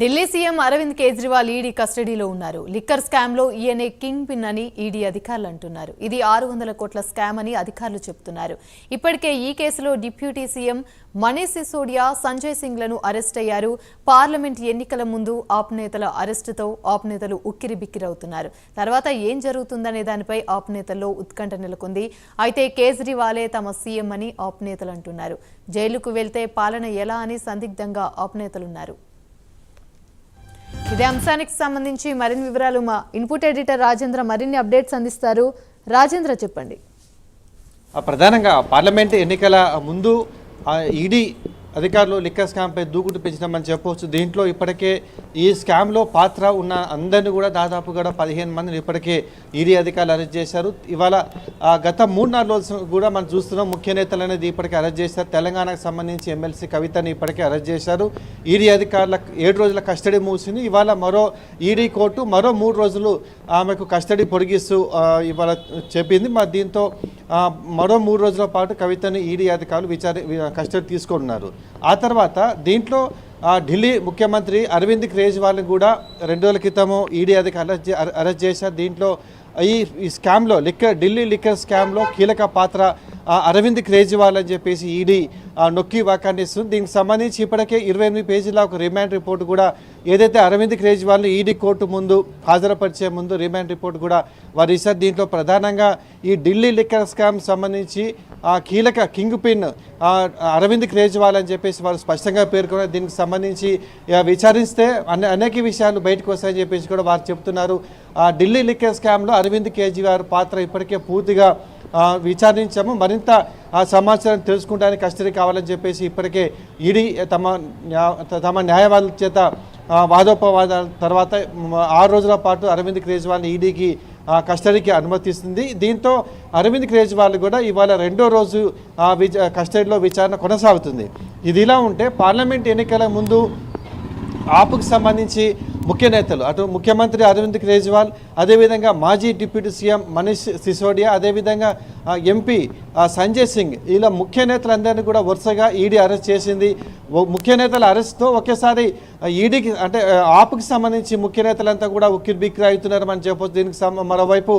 Delhi CM Arvind Kejriwal ED కస్టడీలో ఉన్నారు. Liquor scam లో ఈయనే కింగ్ పిన్ అని ఈడీ అధికారులు అంటున్నారు. ఇది 600 కోట్ల స్కామ్ అని అధికారులు చెబుతున్నారు. ఇప్పటికే ఈ కేసులో డిప్యూటీ సీఎం మనీష్ సిసోడియా, సంజయ్ సింగ్ లను అరెస్ట్ అయ్యారు. పార్లమెంట్ ఎన్నికల ముందు ఆప్ నేతల అరెస్టుతో ఆప్ నేతలు ఉక్కిరిబిక్కిరవుతున్నారు. తర్వాత ఏం జరుగుతుందనే దానిపై ఆప్ నేతల్లో ఉత్కంఠ నెలకొంది. అయితే కేజ్రీవాలే తమ సీఎం అని ఆప్ నేతలు అంటున్నారు. జైలుకు వెళ్తే పాలన ఎలా అని సందిగ్ధంగా ఆప్ నేతలున్నారు. ఇదే అంశానికి సంబంధించి మరిన్ని వివరాలు మా ఇన్పుట్ ఎడిటర్ రాజేంద్ర మరిన్ని అప్డేట్స్ అందిస్తారు. రాజేంద్ర, చెప్పండి. ప్రధానంగా పార్లమెంట్ ఎన్నికల ముందు ఈడీ అధికారులు లిక్కర్ స్కామ్పై దూకుడు పెంచినామని చెప్పవచ్చు. దీంట్లో ఇప్పటికే ఈ స్కామ్లో పాత్ర ఉన్న అందరినీ కూడా దాదాపుగా 15 మందిని ఇప్పటికే ఈడీ అధికారులు అరెస్ట్ చేశారు. ఇవాళ గత 3-4 రోజులు కూడా మనం చూస్తున్నాం. ముఖ్య నేతలు అనేది ఇప్పటికే అరెస్ట్ చేశారు. తెలంగాణకు సంబంధించి ఎమ్మెల్సీ కవితని ఇప్పటికే అరెస్ట్ చేశారు. ఈడీ అధికారుల 7 రోజుల కస్టడీ ముగిసింది. ఇవాళ మరో ఈడీ కోర్టు మరో 3 రోజులు ఆమెకు కస్టడీ పొడిగిస్తూ ఇవాళ చెప్పింది. మరి దీంతో మరో 3 రోజుల పాటు కవితని ఈడీ అధికారులు కస్టడీ తీసుకుంటున్నారు. ఆ తర్వాత దీంట్లో ఢిల్లీ ముఖ్యమంత్రి అరవింద్ కేజ్రీవాల్ని కూడా 2 రోజుల క్రితము ఈడీ అధికారులు అరెస్ట్ చేశారు. దీంట్లో ఈ స్కామ్లో ఢిల్లీ లిక్కర్ స్కామ్లో కీలక పాత్ర అరవింద్ కేజ్రీవాల్ అని చెప్పేసి ఈడీ నొక్కి వ్యాఖ్యానిస్తుంది. దీనికి సంబంధించి ఇప్పటికే 28 పేజీల ఒక రిమాండ్ రిపోర్ట్ కూడా ఏదైతే అరవింద్ కేజ్రీవాల్ని ఈడీ కోర్టు ముందు హాజరుపరిచే ముందు రిమాండ్ రిపోర్ట్ కూడా వారు ఇస్తారు. దీంట్లో ప్రధానంగా ఈ ఢిల్లీ లిక్కర్ స్కామ్ సంబంధించి కీలక కింగ్ పిన్ అరవింద్ కేజ్రీవాల్ అని చెప్పేసి వారు స్పష్టంగా పేర్కొన్నారు. దీనికి సంబంధించి విచారిస్తే అనేక విషయాలు బయటకు వస్తాయని చెప్పేసి కూడా వారు చెప్తున్నారు. ఢిల్లీ లిక్కర్ స్కామ్లో అరవింద్ కేజ్రీవాల్ పాత్ర ఇప్పటికే పూర్తిగా విచారించాము. మరింత సమాచారం తెలుసుకోవడానికి కస్టడీ కావాలని చెప్పేసి ఇప్పటికే ఈడీ తమ న్యాయవాదుల చేత వాదోపవాదాల తర్వాత 6 రోజుల పాటు అరవింద్ కేజ్రీవాల్ని ఈడీకి కస్టడీకి అనుమతిస్తుంది. దీంతో అరవింద్ కేజ్రీవాల్ కూడా ఇవాళ 2వ రోజు కస్టడీలో విచారణ కొనసాగుతుంది. ఇది ఇలా ఉంటే పార్లమెంట్ ఎన్నికల ముందు ఆప్కు సంబంధించి ముఖ్య నేతలు అటు ముఖ్యమంత్రి అరవింద్ కేజ్రీవాల్, అదేవిధంగా మాజీ డిప్యూటీ సీఎం మనీష్ సిసోడియా, అదేవిధంగా ఎంపీ సంజయ్ సింగ్, ఇలా ముఖ్య నేతలందరినీ కూడా వరుసగా ఈడీ అరెస్ట్ చేసింది. ముఖ్య నేతల అరెస్ట్తో ఒకేసారి ఈడీకి అంటే ఆప్కి సంబంధించి ముఖ్య నేతలంతా కూడా ఉక్కిరిబిక్కిరి అవుతున్నారని చెప్పొచ్చు. దీనికి మరోవైపు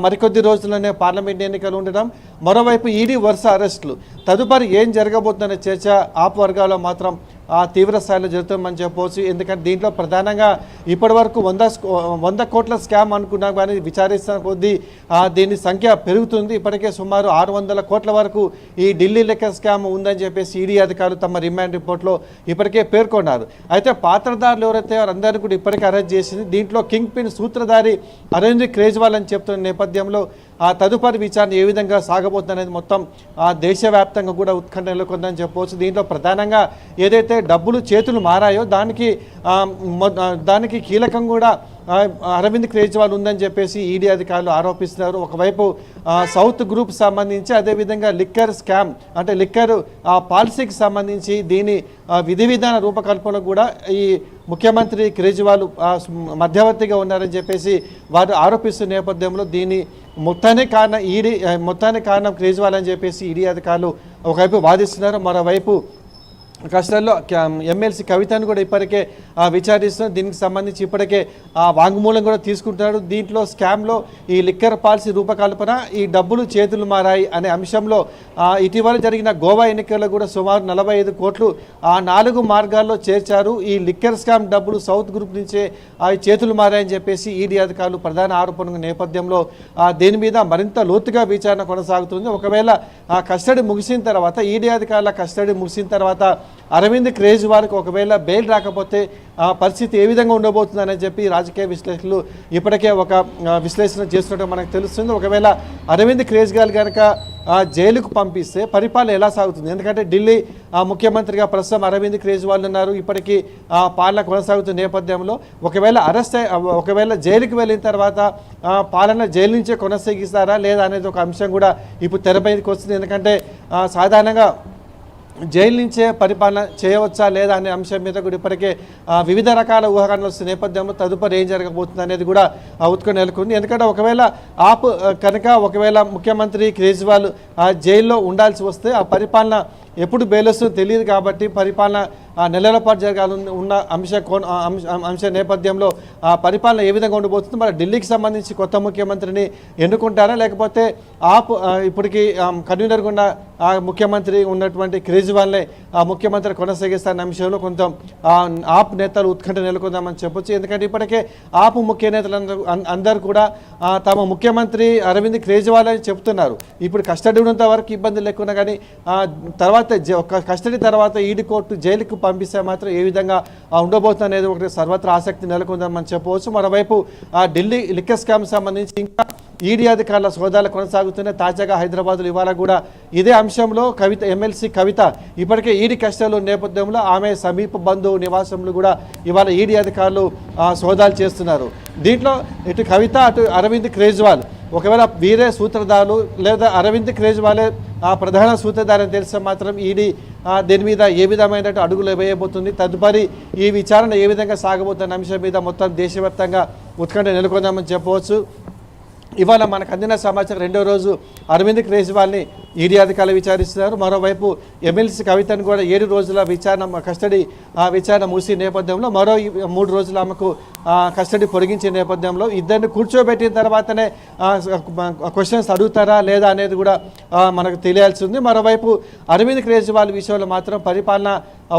మరికొద్ది రోజుల్లోనే పార్లమెంట్ ఎన్నికలు ఉండడం, మరోవైపు ఈడీ వరుస అరెస్టులు. తదుపరి ఏం జరగబోతుందనే చర్చ ఆప్ వర్గాల్లో మాత్రం తీవ్ర స్థాయిలో జరుగుతుందని చెప్పవచ్చు. ఎందుకంటే దీంట్లో ప్రధానంగా ఇప్పటి వరకు 100 కోట్ల స్కామ్ అనుకున్నాం, కానీ విచారిస్తున్న కొద్దీ దీని సంఖ్య పెరుగుతుంది. ఇప్పటికే సుమారు 600 కోట్ల వరకు ఈ ఢిల్లీ లిక్కర్ స్కామ్ ఉందని చెప్పేసి ఈడీ అధికారులు తమ రిమాండ్ రిపోర్ట్లో ఇప్పటికే పేర్కొన్నారు. అయితే పాత్రదారులు ఎవరైతే వారందరినీ కూడా ఇప్పటికే అరెస్ట్ చేసింది. దీంట్లో కింగ్ పిన్ సూత్రధారి అరవింద్ కేజ్రీవాల్ అని చెప్తున్న నేపథ్యంలో తదుపరి విచారణ ఏ విధంగా సాగబోతుంది అనేది మొత్తం దేశవ్యాప్తంగా కూడా ఉత్కంఠ నెలకొందని చెప్పవచ్చు. దీంట్లో ప్రధానంగా ఏదైతే డబ్బులు చేతులు మారాయో దానికి కీలకం కూడా అరవింద్ కేజ్రీవాల్ ఉందని చెప్పేసి ఈడీ అధికారులు ఆరోపిస్తున్నారు. ఒకవైపు సౌత్ గ్రూప్ సంబంధించి, అదేవిధంగా లిక్కర్ స్కామ్ అంటే లిక్కర్ పాలసీకి సంబంధించి దీని విధి విధాన రూపకల్పన కూడా ఈ ముఖ్యమంత్రి కేజ్రీవాల్ మధ్యవర్తిగా ఉన్నారని చెప్పేసి వారు ఆరోపిస్తున్న నేపథ్యంలో దీని మొత్తానికి కారణం కేజ్రీవాల్ అని చెప్పేసి ఈడీ అధికారులు ఒకవైపు వాదిస్తున్నారు. మరోవైపు కస్టడీలో ఎమ్మెల్సీ కవితను కూడా ఇప్పటికే విచారిస్తున్నారు. దీనికి సంబంధించి ఇప్పటికే వాంగ్మూలం కూడా తీసుకుంటున్నారు. దీంట్లో స్కామ్లో ఈ లిక్కర్ పాలసీ రూపకల్పన, ఈ డబ్బులు చేతులు మారాయి అనే అంశంలో ఇటీవల జరిగిన గోవా ఎన్నికల్లో కూడా సుమారు 45 కోట్లు 4 మార్గాల్లో చేర్చారు. ఈ లిక్కర్ స్కామ్ డబ్బులు సౌత్ గ్రూప్ నుంచే చేతులు మారాయని చెప్పేసి ఈడీ అధికారులు ప్రధాన ఆరోపణ నేపథ్యంలో దీని మీద మరింత లోతుగా విచారణ కొనసాగుతుంది. ఒకవేళ కస్టడీ ముగిసిన తర్వాత ఈడీ అధికారుల కస్టడీ ముగిసిన తర్వాత అరవింద్ కేజ్రీవాల్కి ఒకవేళ బెయిల్ రాకపోతే పరిస్థితి ఏ విధంగా ఉండబోతుందని చెప్పి రాజకీయ విశ్లేషకులు ఇప్పటికే ఒక విశ్లేషణ చేస్తున్నట్టు మనకు తెలుస్తుంది. ఒకవేళ అరవింద్ కేజ్రీవాల్ కనుక జైలుకు పంపిస్తే పరిపాలన ఎలా సాగుతుంది? ఎందుకంటే ఢిల్లీ ముఖ్యమంత్రిగా ప్రస్తుతం అరవింద్ కేజ్రీవాల్ ఉన్నారు. ఇప్పటికీ పాలన కొనసాగుతున్న నేపథ్యంలో ఒకవేళ జైలుకి వెళ్ళిన తర్వాత పాలన జైలు నుంచే కొనసాగిస్తారా లేదా అనేది ఒక అంశం కూడా ఇప్పుడు తెరపైకి వస్తుంది. ఎందుకంటే సాధారణంగా జైలు నుంచే పరిపాలన చేయవచ్చా లేదా అనే అంశం మీద కూడా ఇప్పటికే వివిధ రకాల ఊహాగానాలు వస్తున్న నేపథ్యంలో తదుపరి ఏం జరగబోతుంది అనేది కూడా ఉత్కంఠ నెలకొంది. ఎందుకంటే ఒకవేళ ముఖ్యమంత్రి కేజ్రీవాల్ జైల్లో ఉండాల్సి వస్తే ఆ పరిపాలన ఎప్పుడు బెయిల్ వస్తుందో తెలియదు. కాబట్టి పరిపాలన నెలల పాటు జరగాలని ఉన్న అంశ నేపథ్యంలో పరిపాలన ఏ విధంగా ఉండబోతుంది, మరి ఢిల్లీకి సంబంధించి కొత్త ముఖ్యమంత్రిని ఎన్నుకుంటారా లేకపోతే ఇప్పటికీ కన్వీనర్గా ఉన్న ముఖ్యమంత్రి ఉన్నటువంటి కేజ్రీవాల్నే ముఖ్యమంత్రి కొనసాగిస్తారన్న అంశంలో కొంత ఆప్ నేతలు ఉత్కంఠ నెలకొందామని చెప్పొచ్చు. ఎందుకంటే ఇప్పటికే ఆప్ ముఖ్య నేతలందరూ అందరూ కూడా తమ ముఖ్యమంత్రి అరవింద్ కేజ్రీవాల్ అని చెప్తున్నారు. ఇప్పుడు కస్టడీ ఉన్నంత వరకు ఇబ్బంది లేకున్నా కానీ తర్వాత కస్టడీ తర్వాత ఈడీ కోర్టు జైలుకు పంపిస్తే మాత్రం ఏ విధంగా ఉండబోతుంది అనేది ఒకటి సర్వత్రా ఆసక్తి నెలకొందామని చెప్పవచ్చు. మరోవైపు ఢిల్లీ లిక్కర్ స్కామ్ సంబంధించి ఇంకా ఈడీ అధికారుల సోదాలు కొనసాగుతున్నాయి. తాజాగా హైదరాబాద్లో ఇవాళ కూడా ఇదే అంశంలో ఎమ్మెల్సీ కవిత ఇప్పటికే ఈడీ కస్టడీలో నేపథ్యంలో ఆమె సమీప బంధువు నివాసంలో కూడా ఇవాళ ఈడీ అధికారులు సోదాలు చేస్తున్నారు. దీంట్లో ఇటు కవిత అటు అరవింద్ కేజ్రీవాల్ ఒకవేళ వీరే సూత్రధారులు లేదా అరవింద్ కేజ్రీవాలే ప్రధాన సూత్రధారి అని తెలిస్తే మాత్రం ఈడీ దీని మీద ఏ విధమైన అడుగులు వేయబోతుంది, తదుపరి ఈ విచారణ ఏ విధంగా సాగబోతున్న అంశం మీద మొత్తం దేశవ్యాప్తంగా ఉత్కంఠ నెలకొందామని చెప్పవచ్చు. ఇవాళ మనకు అందిన సమాచారం రెండో రోజు అరవింద్ కేజ్రీవాల్ని ఈడీ అధికారులు విచారిస్తున్నారు. మరోవైపు ఎమ్మెల్సీ కవితను కూడా 7 రోజుల కస్టడీ విచారణ ముగిసిన నేపథ్యంలో మరో 3 రోజులు ఆమెకు కస్టడీ పొడిగించే నేపథ్యంలో ఇద్దరిని కూర్చోబెట్టిన తర్వాతనే క్వశ్చన్స్ అడుగుతారా లేదా అనేది కూడా మనకు తెలియాల్సి ఉంది. మరోవైపు అరవింద్ కేజ్రీవాల్ విషయంలో మాత్రం పరిపాలన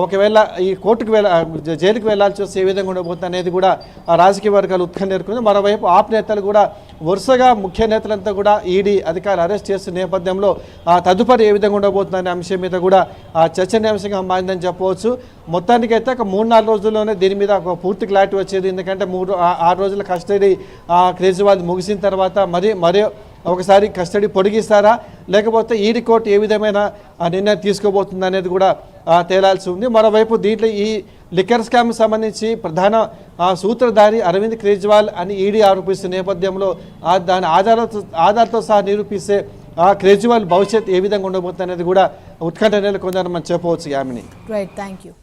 ఒకవేళ ఈ కోర్టుకు జైలుకు వెళ్లాల్సి వస్తే ఏ విధంగా ఉండబోతుంది అనేది కూడా రాజకీయ వర్గాలు ఉత్కంఠ నెలకొంది. మరోవైపు ఆప్ నేతలు కూడా వరుసగా ముఖ్య నేతలంతా కూడా ఈడీ అధికారులు అరెస్ట్ చేస్తున్న నేపథ్యంలో తదుపరి ఏ విధంగా ఉండబోతుంది అనే అంశం మీద కూడా చర్చనీయాంశంగా మారిందని చెప్పవచ్చు. మొత్తానికైతే ఒక 3-4 రోజుల్లోనే దీని మీద ఒక పూర్తి క్లారిటీ వచ్చేది. ఎందుకంటే 6 రోజుల కస్టడీ కేజ్రీవాల్ ముగిసిన తర్వాత మరీ ఒకసారి కస్టడీ పొడిగిస్తారా లేకపోతే ఈడీ కోర్టు ఏ విధమైన నిర్ణయం తీసుకోబోతుంది అనేది కూడా తేలాల్సి ఉంది. మరోవైపు దీంట్లో ఈ లిక్కర్ స్కామ్ సంబంధించి ప్రధాన సూత్రధారి అరవింద్ కేజ్రీవాల్ అని ఈడీ ఆరోపిస్తున్న నేపథ్యంలో దాని ఆధారాలతో సహా నిరూపిస్తే కేజ్రీవాల్ భవిష్యత్ ఏ విధంగా ఉండబోతుంది అనేది కూడా ఉత్కంఠ నెలకొందని మనం చెప్పవచ్చు. Yamini, right, thank you.